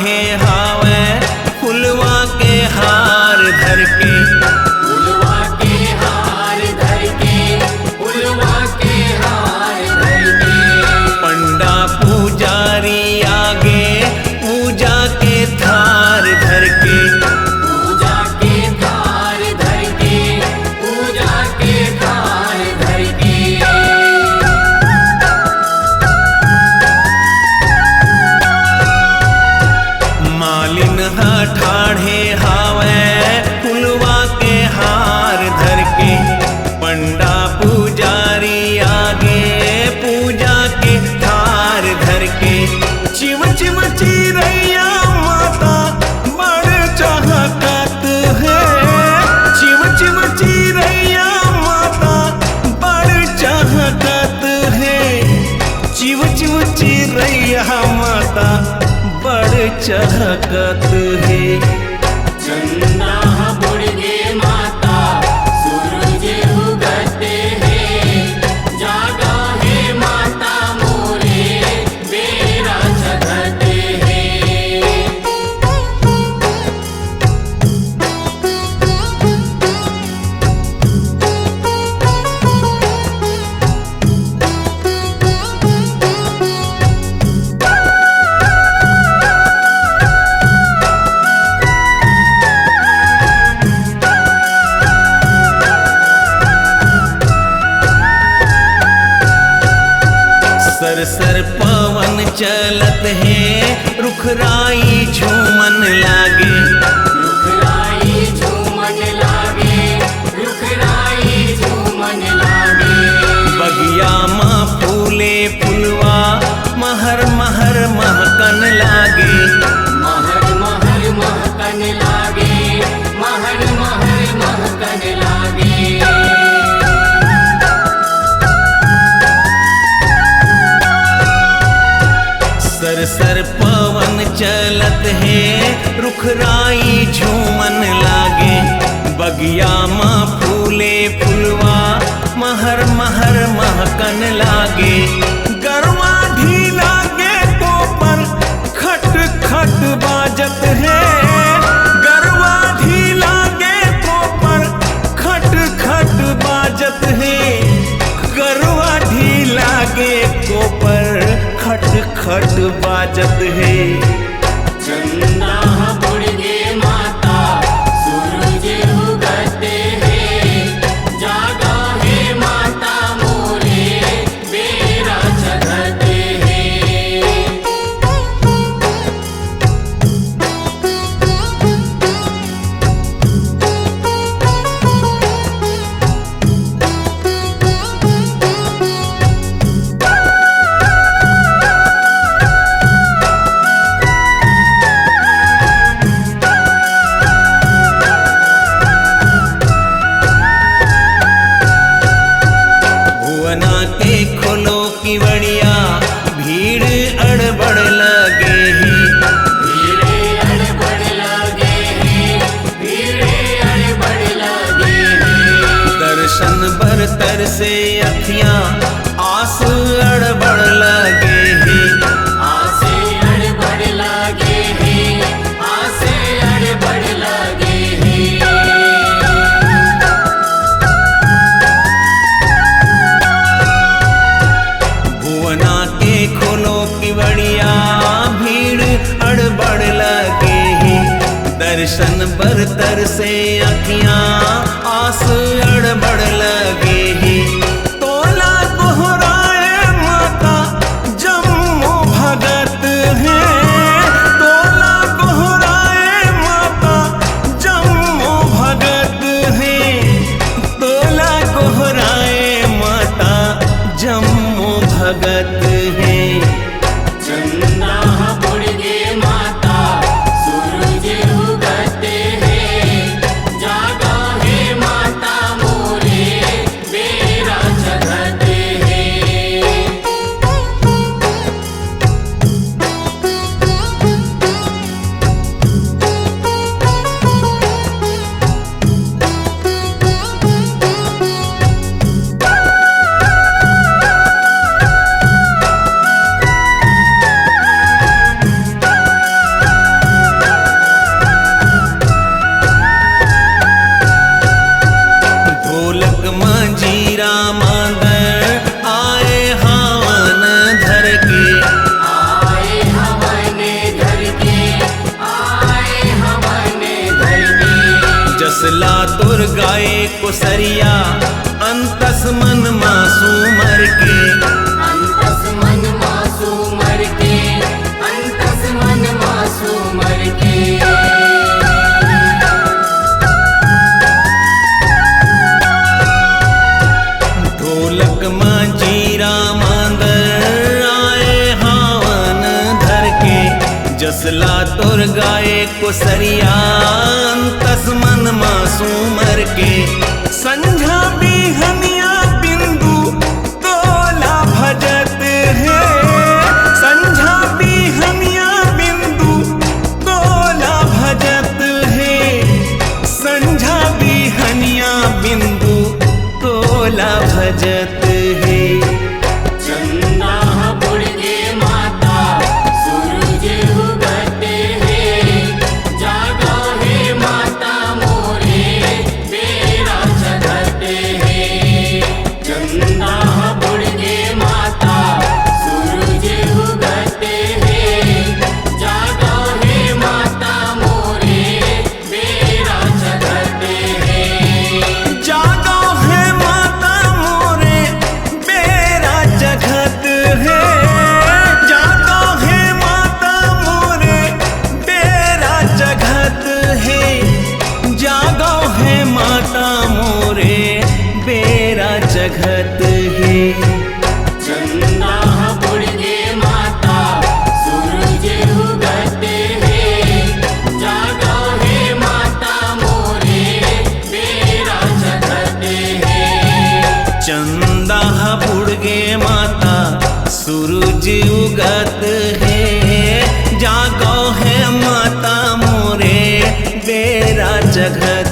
ठाढ़े हावे फुलवा के हार धर के, फुलवा के हार धर के, फुलवा के हार धर के। पंडा पुजारी आगे पूजा के थार धर के, पूजा के थार धर के, पूजा के थार धर के। मालिन ठाढ़े हावे फुलवा के हार धर के, पंडा पुजारी आगे पूजा के थार धर के। चिम चिम चिरैया माता बड़ चहकत है, चिम चिम चिरैया माता बड़ चहकत है, चिम चिम चिरैया माता बड़ चहकत है। चंदा बुड़ गे माता सूरज उगते हैं, जागा है माता मोरे बेरा जगते हैं। सरसर पवन चलत है रुखराई झूमन लागे, रुखराई झूमन लागे, रुखराई झूमन लागे। बगिया माँ फूले फुलवा महर महर महकन लागे, महर महर महकन लागे, महर महर महकन लागे। सरसर पवन चलत है रुखराई झूमन लागे, बगिया माँ फूले फुलवा महर महर महकन लागे। गरवा ढीला के कोपर खट खट बाजत है, गरवा ढीला के कोपर खट खट बाजत है, गरवा ढीला के कोपर खट खट बाजत है। चंदा बुड़ गे माता सूरज उगते हैं, जागा है माता मोरे बेरा जगते हैं। भुवना के खोलो की बड़िया भीड़ अड़बड़ लगे ही, भीड़े अड़बड़ लागे हैं, भीड़े अड़बड़ लागे हैं। दर्शन बरतर से अखियां आस अड़बड़ लगे ही, आसे अड़बड़ लागे हैं, आसे अड़बड़ लागे हैं। भुवना के खोलो की बड़िया भीड़ अड़बड़ लगे ही, दर्शन बरतर से अखियां आस अड़बड़ लगे ही। तोला कोहराए माता जम्मू भगत है, तोला कोहराए माता जम्मू भगत है, तोला कोहराए माता जम्मू भगत है। चंदा बुड़ गे माता सूरज उगते हैं, जागा है माता मोरे कोसरिया अंतस मन मासू मर के। अंतस मन मासू मर के, अंतस मन मासू मर के। ढोलक मांझीरा मांदर आए हावन धर के। जसला तुर गाए कोसरिया अंतस मन मासू मर के। संझा बिहनिया बिंदु तोला भजत है। संझा बिहनिया बिंदु तोला भजत है। संझा बिहनिया बिंदु तोला भजत है। चंदा बुड़ के माता सूरज उगत है। जागा है माता मोरे बेरा जगत है। चंदा बुड़ के माता सूरज उगत है। जागा है माता मोरे बेरा जगत है। जागो है माता मोरे बेरा जगत है। जागो है माता मोरे बेरा जगत है। जागो है माता मोरे बेरा जगत है। चंदा बुड़ के माता सूरज उगत है। जागा है माता मोरे बेरा जगत है। चंदा बुड़गे माता सूरज उगत है। जागो है माता मोरे बेरा जगत